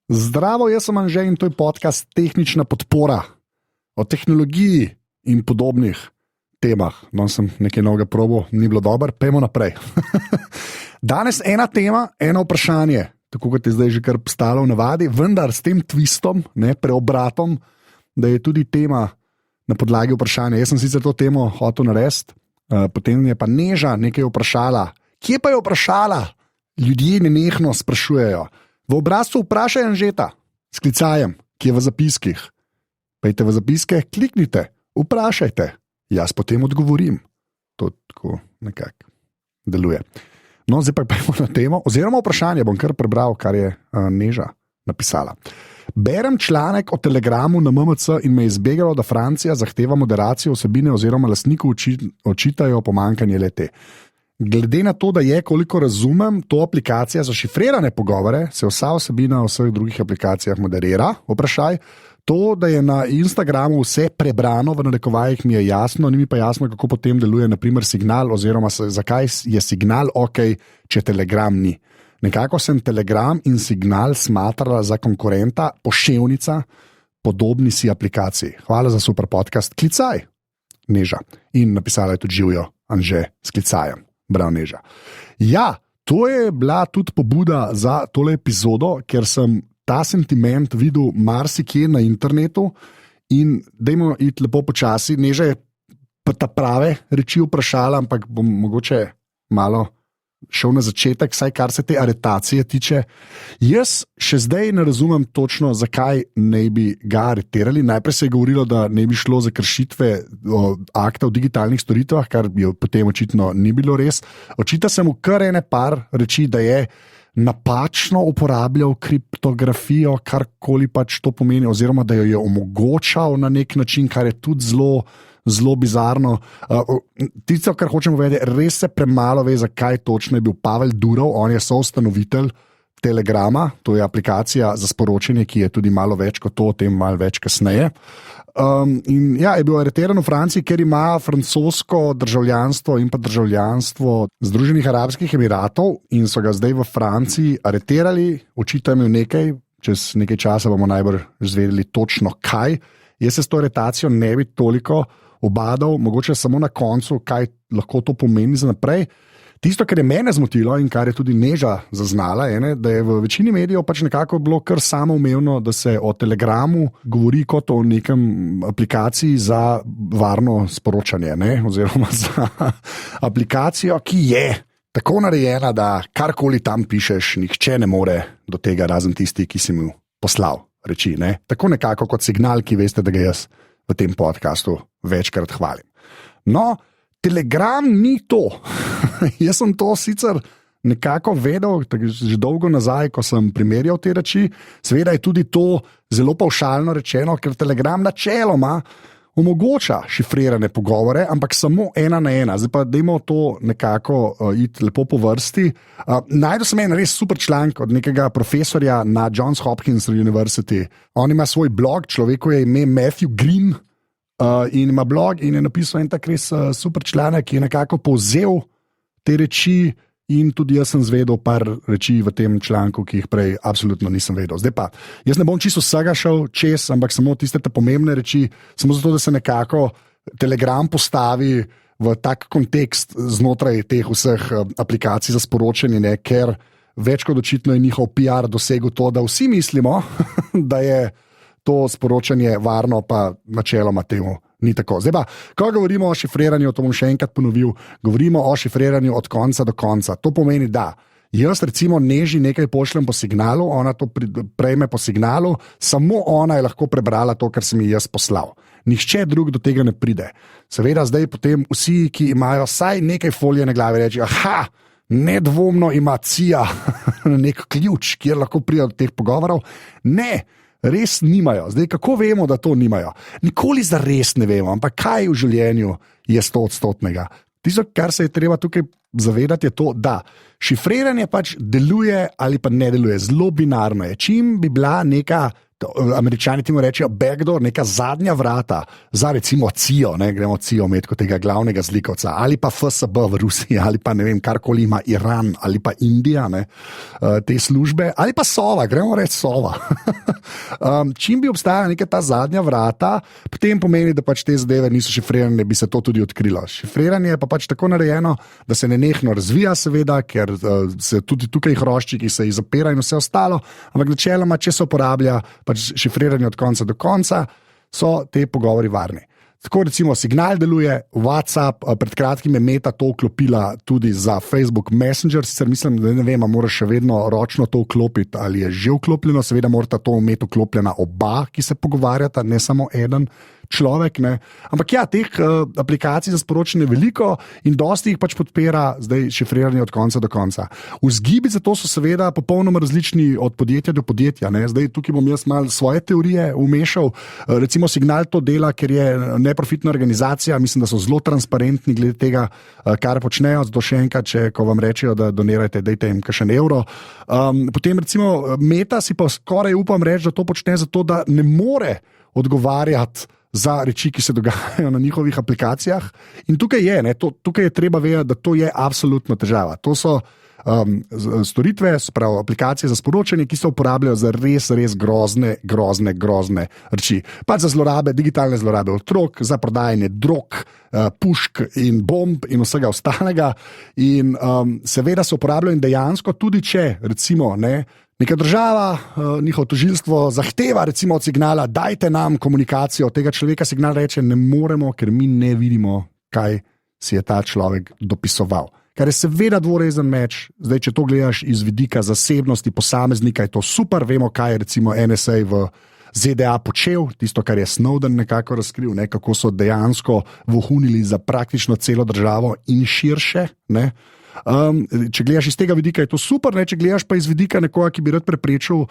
Zdravo, jaz sem Anže in to je podcast Tehnična podpora o tehnologiji in podobnih temah. No, sem nekaj novega probal, ni bilo dobro, pejmo naprej. Danes ena tema, eno vprašanje, tako kot je zdaj že kar postalo v navadi, vendar s tem twistom, preobratom, da je tudi tema na podlagi vprašanja. Jaz sem sicer to temo hotel narediti, potem je pa Neža nekaj vprašala. Kje pa je vprašala? Ljudje nenehno sprašujejo. V obrazcu vprašaj Anžeta s klicajem, ki je v zapiskih. Pejte v zapiske, kliknite, vprašajte. Jaz potem odgovorim. To tako nekako deluje. No, zdaj pa pojmo na temo, oziroma vprašanje, bom kar prebral, kar je Neža napisala. Berem članek o Telegramu na MMC in me je izbegalo, da Francija zahteva moderacijo vsebine oziroma lastniku očitajo pomanjkanje le-te. Glede na to, da je, koliko razumem, to aplikacija za šifrirane pogovore, se vsa vsebina v vseh drugih aplikacijah moderira, vprašaj. To, da je na Instagramu vse prebrano, v narekovajih mi je jasno, ni mi pa jasno, kako potem deluje naprimer signal oziroma zakaj je signal ok, če Telegram ni. Nekako sem Telegram in signal smatrala za konkurenta, poševnica, podobni si aplikaciji. Hvala za super podcast, klicaj, Neža. In napisala je tudi živijo Anže s klicajem. Brav Neža. Ja, to je bila tudi pobuda za tole epizodo, ker sem ta sentiment videl marsikje na internetu in dajmo iti lepo počasi. Neža je pa ta prave reči vprašala, ampak bom mogoče malo šel na začetek, saj kar se te aretacije tiče. Jaz še zdaj ne razumem točno, zakaj ne bi ga aretirali. Najprej se je govorilo, da ne bi šlo za kršitve akta o digitalnih storitvah, kar je potem očitno ni bilo res. Očita se mu kar ene par reči, da je napačno uporabljal kriptografijo, karkoli pač to pomeni, oziroma da jo je omogočal na nek način, kar je tudi zelo bizarno. Tisto, kar hočem povedati, res se premalo ve, zakaj točno je bil Pavel Durov, on je soustanovitelj Telegrama, to je aplikacija za sporočanje, ki je tudi malo več kot to, o tem malo več kasneje. In ja, je bil aretiran v Franciji, ker ima francosko državljanstvo in pa državljanstvo Združenih arabskih emiratov in so ga zdaj v Franciji aretirali, očitajo mi nekaj, čez nekaj časa bomo najbolj izvedeli točno kaj. Jaz se s to aretacijo ne bi toliko obadal, mogoče samo na koncu, kaj lahko to pomeni za naprej. Tisto, kar je mene zmotilo in kar je tudi Neža zaznala, je, da je v večini medijev pač nekako bilo kar samoumevno, da se o Telegramu govori kot o nekem aplikaciji za varno sporočanje, oziroma za aplikacijo, ki je tako narejena, da karkoli tam pišeš, nihče ne more do tega, razen tisti, ki si mu poslal reči. Tako nekako kot signal, ki veste, da ga jaz v tem podcastu večkrat hvalim. No, Telegram ni to. Jaz sem to sicer nekako vedel, že dolgo nazaj, ko sem primerjal te reči. Seveda je tudi to zelo pavšalno rečeno, ker Telegram načeloma omogoča šifrirane pogovore, ampak samo ena na ena. Zdaj pa dajmo to nekako iti lepo po vrsti. Najdel sem en res super članek od nekega profesorja na Johns Hopkins University. On ima svoj blog, človeku je ime Matthew Green, in ima blog in je napisal en tak res super članek, ki je nekako povzel te reči in tudi jaz sem zvedel par reči v tem članku, ki jih prej absolutno nisem vedel. Zdaj pa, jaz ne bom čisto vsega šel čez, ampak samo tiste te pomembne reči, samo zato, da se nekako Telegram postavi v tak kontekst znotraj teh vseh aplikacij za sporočanje, ker več kot očitno je njihov PR dosegel to, da vsi mislimo, da je to sporočanje varno, pa načeloma temu ni tako. Zdaj pa, ko govorimo o šifriranju, to bom še enkrat ponovil, govorimo o šifriranju od konca do konca. To pomeni, da jaz recimo Neži nekaj pošljem po signalu, ona to prejme po signalu, samo ona je lahko prebrala to, kar sem ji jaz poslal. Nihče drug do tega ne pride. Seveda zdaj potem vsi, ki imajo vsaj nekaj folije na glavi, reči, aha, nedvomno ima CIA nek ključ, kjer lahko pride do teh pogovorov. Ne, res nimajo. Zdaj, kako vemo, da to nimajo? Nikoli zares ne vemo, ampak kaj v življenju je 100-odstotnega? Tisto, kar se je treba tukaj zavedati, je to, da šifriranje pač deluje ali pa ne deluje. Zelo binarno je. Čim bi bila neka Američani temu rečejo backdoor, neka zadnja vrata za recimo CIO, gremo CIO med kot tega glavnega zlikovca, ali pa FSB v Rusiji, ali pa ne vem, karkoli ima Iran, ali pa Indija, te službe, ali pa Sova, gremo reči Sova. Čim bi obstajala neka ta zadnja vrata, potem pomeni, da pač te zadeve niso šifrirane, bi se to tudi odkrilo. Šifriranje je pa pač tako narejeno, da se nenehno razvija, seveda, ker se tudi tukaj hroščiki se jih zapira in vse ostalo, ampak načeloma, če se uporablja pač šifriranje od konca do konca, so te pogovori varni. Tako recimo Signal deluje, WhatsApp, pred kratkim je Meta to vklopila tudi za Facebook Messenger, sicer mislim, da ne vem, moraš še vedno ročno to vklopiti ali je že vklopljeno, seveda morata to imeti vklopljena oba, ki se pogovarjata, ne samo eden človek, ne. Ampak ja, teh aplikacij za sporočanje je veliko in dosti jih pač podpira zdaj šifriranje od konca do konca. Vzgibi za to so seveda popolnoma različni od podjetja do podjetja, ne. Zdaj tukaj bom jaz malo svoje teorije umešal, recimo Signal to dela, ker je neprofitna organizacija, mislim, da so zelo transparentni glede tega, kar počnejo, zato še enkrat, ko vam rečejo, da donirajte, dajte jim kakšen evro. Potem recimo Meta si pa skoraj upam reči, da to počne zato, da ne more odgovarjati za reči, ki se dogajajo na njihovih aplikacijah. In tukaj je treba vedeti, da to je absolutno težava. To so storitve, spravo aplikacije za sporočanje, ki se uporabljajo za res grozne reči. Pač za zlorabe, digitalne zlorabe otrok, za prodajanje drog, pušk in bomb in vsega ostalega. In seveda se uporabljajo in dejansko tudi če, recimo, neka država, njihovo tožilstvo zahteva recimo od Signala, dajte nam komunikacijo tega človeka, Signal reče, ne moremo, ker mi ne vidimo, kaj si je ta človek dopisoval. Kar je seveda dvorezen meč, zdaj, če to gledaš iz vidika zasebnosti posameznika, je to super, vemo, kaj je recimo NSA v ZDA počel, tisto, kar je Snowden nekako razkril, kako so dejansko vohunili za praktično celo državo in širše, če gledaš iz tega vidika, je to super, če gledaš pa iz vidika nekoga, ki bi rad preprečil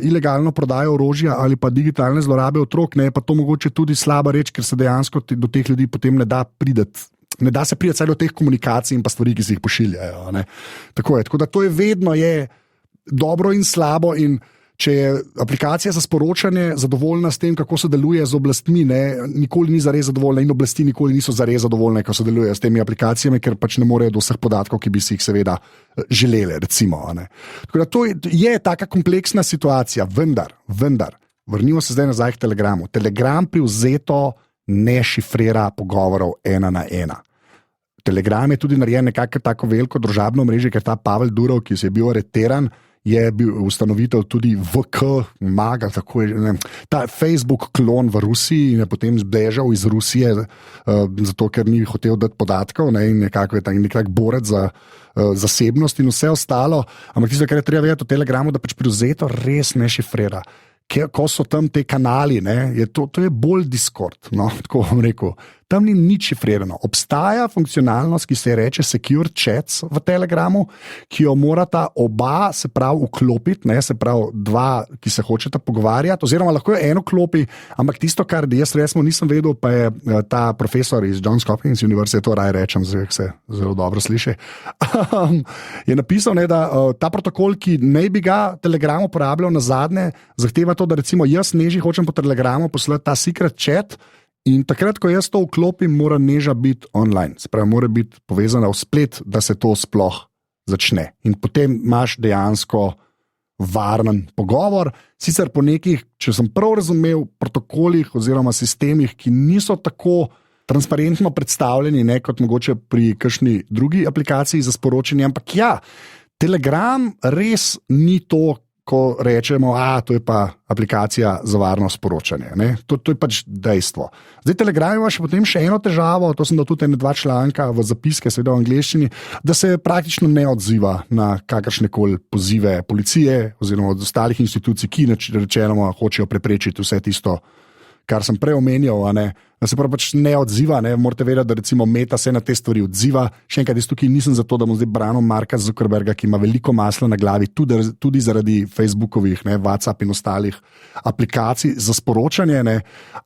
ilegalno prodajo orožja ali pa digitalne zlorabe otrok, je pa to mogoče tudi slaba reč, ker se dejansko do teh ljudi potem ne da prideti. Ne da se priti do teh komunikacij in pa stvari, ki se jih pošiljajo. Tako da to je vedno dobro in slabo, in če je aplikacija za sporočanje zadovoljna s tem, kako se deluje z oblastmi, nikoli ni zares zadovoljna in oblasti nikoli niso zares zadovoljne, ko se delujejo s temi aplikacijami, ker pač ne morejo do vseh podatkov, ki bi si jih seveda želeli, recimo. Tako da to je taka kompleksna situacija, vendar, vrnimo se zdaj nazaj k Telegramu. Telegram privzeto ne šifrira pogovorov 1 na 1. Telegram je tudi narejen nekako tako veliko družabno mreže, ker ta Pavel Durov, ki je bil areteran, je bil ustanovitelj tudi VK, Maga, tako je, ta Facebook klon v Rusiji in je potem zbežal iz Rusije, zato ker ni hotel dati podatkov, in nekako je nekako borec za zasebnost in vse ostalo. Ampak tisto, kar je treba vedeti o Telegramu, da pač privzeto res ne šifrira. Ko so tam te kanali, to je bolj Discord, tako bom rekel. Tam ni nič šifrirano. Obstaja funkcionalnost, ki se reče Secure Chats v Telegramu, ki jo morata oba, se pravi, vklopiti, se pravi, dva, ki se hočeta pogovarjati, oziroma lahko jo eno klopi, ampak tisto, kar jaz resmo nisem vedel, pa je ta profesor iz Johns Hopkins University, to raje rečem, se zelo dobro sliši, je napisal, da ta protokol, ki naj bi ga Telegram uporabljal nazadnje, zahteva to, da recimo jaz Neži hočem po Telegramu poslati ta secret chat, in takrat, ko jaz to vklopim, mora Neža biti online, spravi, mora biti povezana v splet, da se to sploh začne. In potem imaš dejansko varen pogovor, sicer po nekih, če sem prav razumel, protokolih oziroma sistemih, ki niso tako transparentno predstavljeni, kot mogoče pri kakšni drugi aplikaciji za sporočanje, ampak ja, Telegram res ni to, ko rečemo, to je pa aplikacija za varno sporočanje. To je pač dejstvo. Zdaj Telegram ima potem še eno težavo, to sem dal tudi 2 članka v zapiske, seveda v angleščini, da se praktično ne odziva na kakršnekoli pozive policije oziroma od ostalih institucij, ki rečeno hočejo preprečiti vse tisto, kar sem prej omenjal, se pravi pač ne odziva, ne, morate vedeti, da recimo Meta se na te stvari odziva. Še enkrat, jaz tukaj nisem zato, da bom zdaj branil Marka Zuckerberga, ki ima veliko masla na glavi, tudi zaradi Facebookovih, ne, WhatsApp in ostalih aplikacij za sporočanje, ne,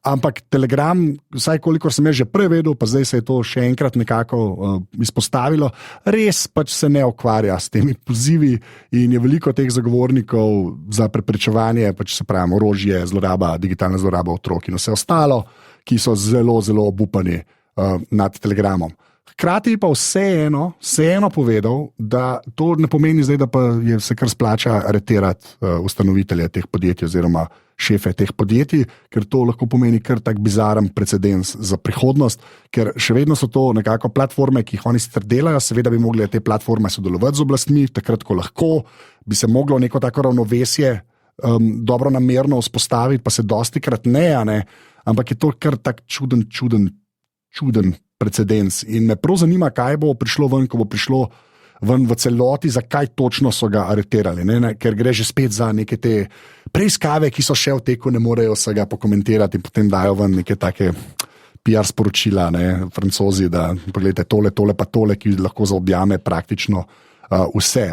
ampak Telegram, vsaj kolikor sem že prej vedel, pa zdaj se je to še enkrat nekako izpostavilo, res pač se ne ukvarja s temi pozivi in je veliko teh zagovornikov za preprečevanje, pač se pravi orožje, zloraba, digitalna zloraba otrok in vse ostalo, ki so zelo, zelo obupani nad Telegramom. Hkrati pa vseeno povedal, da to ne pomeni zdaj, da pa se kar splača aretirati ustanovitelje teh podjetij oziroma šefe teh podjetij, ker to lahko pomeni kar tak bizaren precedens za prihodnost, ker še vedno so to nekako platforme, ki jih oni sicer delajo, seveda bi mogli te platforme sodelovati z oblastmi, takrat, ko lahko, bi se moglo neko tako ravnovesje dobro namerno vzpostaviti, pa se dostikrat ne, ampak je to kar tak čuden precedens. In me prav zanima, kaj bo prišlo ven, ko bo prišlo ven v celoti, zakaj točno so ga aretirali. Ne? Ker gre že spet za neke te preiskave, ki so še v teku, ne morejo se ga pokomentirati in potem dajo ven neke take PR sporočila, ne? Francozi, da pogledajte tole pa tole, ki lahko zaobjame praktično vse.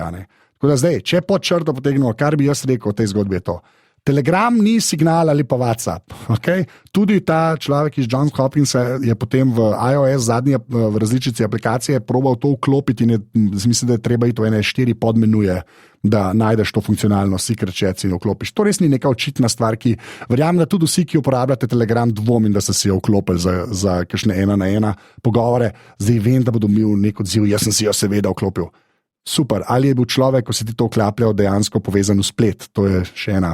Tako da zdaj, če pod črto potegnemo, kar bi jaz rekel o tej zgodbi je to. Telegram ni signal ali pa WhatsApp. Okay? Tudi ta človek iz Johns Hopkinsa je potem v iOS zadnji v različici aplikacije probal to vklopiti in mislim, da je treba iti v ene 4 podmenuje, da najdeš to funkcionalnost secret chats in vklopiš. To res ni neka očitna stvar, ki verjamem, da tudi vsi, ki uporabljate Telegram, dvomim, da ste si jo vklopili za kakšne 1-na-1 pogovore. Zdaj vem, da bodo imel nek odziv, jaz sem si jo seveda vklopil. Super, ali je bil človek, ko si ti to vklapljal, dejansko povezan v splet? To je še ena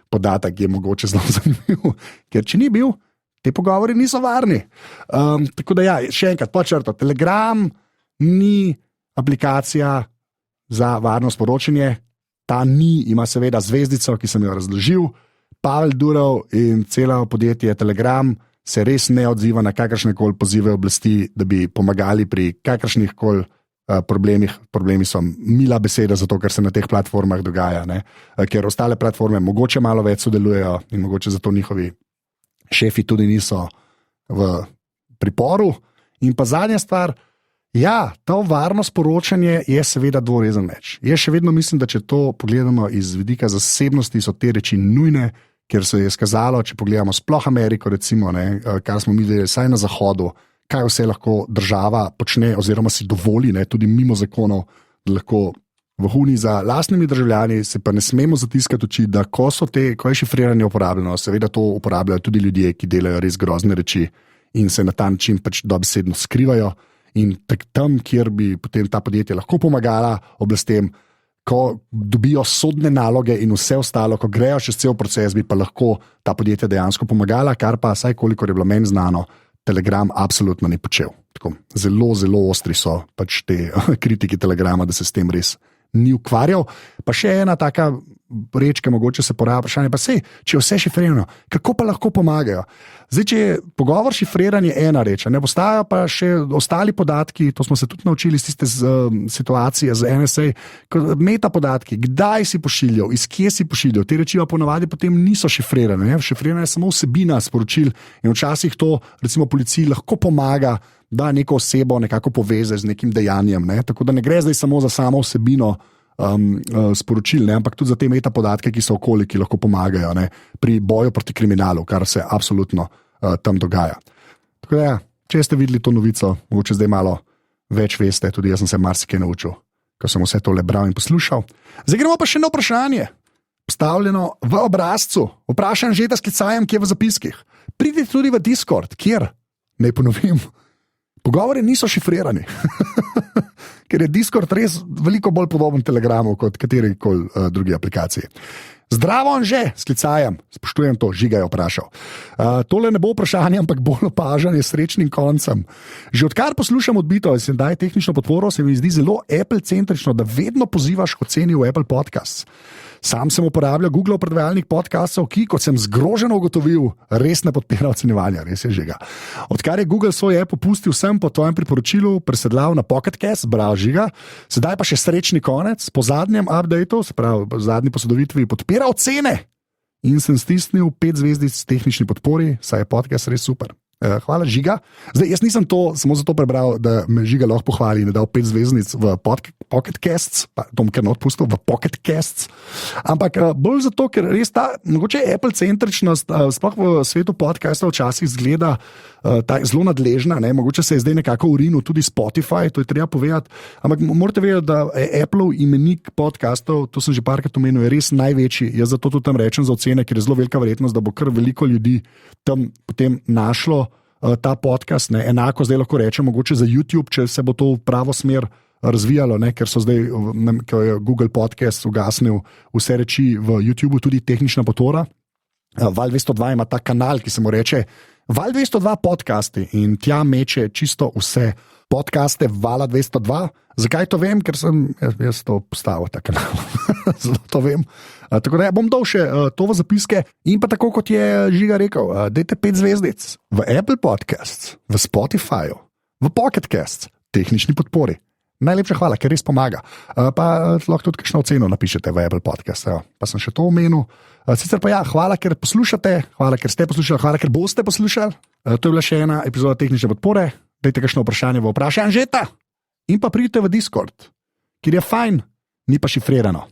podatek, ki je mogoče zelo zanimiv. Ker če ni bil, te pogovori niso varni. Tako da še enkrat, počrto, Telegram ni aplikacija za varno sporočanje, ta ima seveda zvezdico, ki sem jo razložil. Pavel Durov in celo podjetje Telegram se res ne odziva na kakršne koli pozive oblasti, da bi pomagali pri kakršnih koli problemi so mila beseda, zato ker se na teh platformah dogaja, ne? Ker ostale platforme mogoče malo več sodelujejo in mogoče zato njihovi šefi tudi niso v priporu. In pa zadnja stvar, to varno sporočanje je seveda dvorezen meč. Jaz še vedno mislim, da če to pogledamo iz vidika zasebnosti, so te reči nujne, ker se je skazalo, če pogledamo sploh Ameriko, recimo, ne, kar smo videli vsaj na zahodu, kaj vse lahko država počne oziroma si dovoli, ne, tudi mimo zakonov, da lahko vohuni za lastnimi državljani, se pa ne smemo zatiskati oči, da ko je šifriranje uporabljeno, seveda to uporabljajo tudi ljudje, ki delajo res grozne reči in se na ta način pač dobesedno skrivajo in tam, kjer bi potem ta podjetja lahko pomagala oblastem, ko dobijo sodne naloge in vse ostalo, ko grejo čez cel proces, bi pa lahko ta podjetja dejansko pomagala, kar pa, saj kolikor je bilo meni znano, Telegram absolutno ni počel. Tako, zelo, zelo ostri so pač te kritiki Telegrama, da se s tem res ni ukvarjal. Pa še ena taka rečka, mogoče se poraja vprašanje, pa sej, če je vse šifrirano, kako pa lahko pomagajo? Zdaj, če je pogovor šifriran, je ena reč, ne postajajo pa še ostali podatki, to smo se tudi naučili iz tiste situacije z NSA, meta podatki, kdaj si pošiljal, iz kje si pošiljal, te reči pa ponavadi potem niso šifrirane, ne? Šifrirana je samo vsebina sporočil in včasih to recimo policiji lahko pomaga, da neko osebo nekako poveze z nekim dejanjem, ne? Tako da ne gre zdaj samo za samo vsebino sporočil, ne? Ampak tudi za te meta podatke, ki so okoli, ki lahko pomagajo, ne? Pri boju proti kriminalu, kar se absolutno tam dogaja. Tako da če ste videli to novico, mogoče zdaj malo več veste, tudi jaz sem se marsikaj naučil, ko sem vse tole bral in poslušal. Zdaj gremo pa še na vprašanje, postavljeno v obrazcu, vprašam že, da sklicajem, kje v zapiskih. Pridite tudi v Discord, kjer, naj ponovim, pogovori niso šifrirani. Ker je Discord res veliko bolj podoben Telegramu kot katerikoli drugi aplikaciji. Zdravo, Anže, sklicajem, spoštujem to, Žiga je vprašal. Tole ne bo vprašanje, ampak bolj opažanje s srečnim koncem. Že odkar poslušam Odbito in se daj tehnično podporo, se mi zdi zelo Apple-centrično, da vedno pozivaš k oceni v Apple Podcasts. Sam sem uporabljal Google predvajalnik podcastov, ki, kot sem zgroženo ugotovil, res ne podpira ocenjevanja, res je Žiga. Odkar je Google svoj app opustil sem po tvojem priporočilu presedlal na Pocket Cast, bravo Žiga, sedaj pa še srečni konec, po zadnjem updateu, se pravi po zadnji posodobitvi, podpira ocene in sem stisnil 5 zvezdic tehnični podpori, saj je podcast res super. Hvala, Žiga. Zdaj, jaz nisem to samo zato prebral, da me Žiga lahko pohvali in da dal 5 zvezdnic v Pocket Casts, to bom kar odpustil v Pocket Casts, ampak bolj zato, ker res ta, mogoče Apple-centričnost, sploh v svetu podcastov včasih zgleda zelo nadležna, ne? Mogoče se je zdaj nekako urinil tudi Spotify, to je treba povedati, ampak morate vedeti, da Apple imenik podcastov, to sem že parkrat omenil, je res največji. Jaz zato tudi tam rečem za ocene, ker je zelo velika verjetnost, da bo kar veliko ljudi tam potem našlo ta podcast. Ne. Enako zdaj lahko rečem, mogoče za YouTube, če se bo to v pravo smer razvijalo, ne, ker so zdaj, ko je Google Podcast ugasnil vse reči v YouTubu, tudi tehnična podpora. Val 202 ima ta kanal, ki se mu reče Val 202 podcasti in tja meče čisto vse podcaste Vala 202. Zakaj to vem? Ker sem jaz to postavil, ta kanal. Zato to vem. Tako da bom dal še to v zapiske. In pa tako, kot je Žiga rekel, dajte 5 zvezdic v Apple Podcasts, v Spotifyju, v Pocket Casts, tehnični podpori. Najlepša hvala, ker res pomaga. Pa lahko tudi kakšno oceno napišete v Apple Podcast. Pa sem še to omenil. Sicer pa ja, hvala, ker poslušate, hvala, ker ste poslušali, hvala, ker boste poslušali. To je bila še ena epizoda tehnične podpore. Dajte kakšno vprašanje v vprašanje Anžeta. In pa pridite v Discord, kjer je fajn, ni pa šifrirano.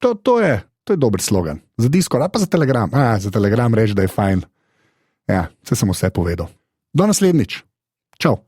To je dober slogan. Za Discord, pa za Telegram. Za Telegram reči, da je fajn. Ja, vse sem vse povedal. Do naslednjič. Čau.